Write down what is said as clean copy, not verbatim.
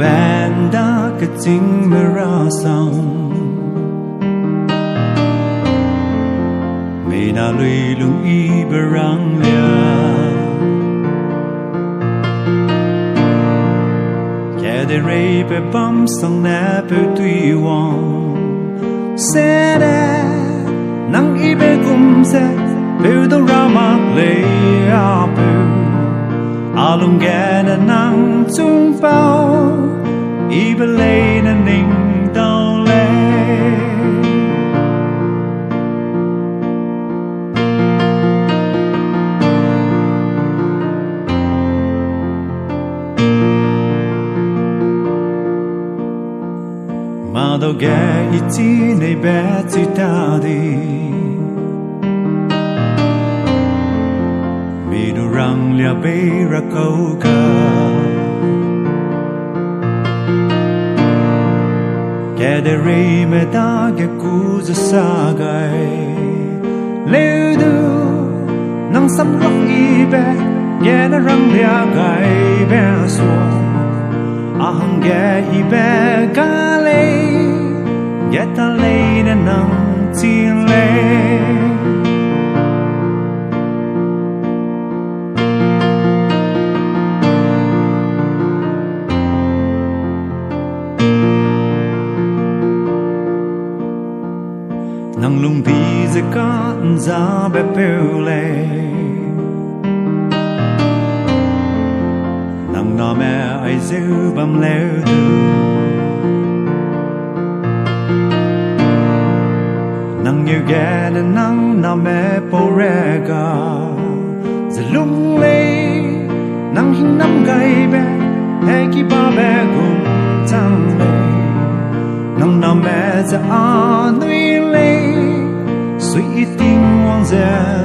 ban đã cái chính mới ra xong mày na lui lung y berang lia kẻ để rây bê bấm song nè bê tùy wong sẽ đe nang Yibe Gumze bêu đâu ra mặc lệ Apeu alung ghe na nang chung bao Yibe lệ na ninh đau lệ mà đâu ghe ít chi này bé chỉ ta đi mi du răng lia bê ra câu ca kẻ để rây mẹ ta kẻ cú ra xa gai lêu du nang sắm lóc y bé kẻ đã răng lia gai bé xua ahang ghé hi bé cá lê ghé ta lê nên nang chiên lê nang lung đi dưới cát giá bé bêu lê nang na mẹ ai dư bầm leo du nang như ghé nên nang na mẹ po rega Zeliang lê nang hin năm gai bé hay ki ba bé cùng tăng lê nang na mẹ za a nuôi lê suy tình hoang dã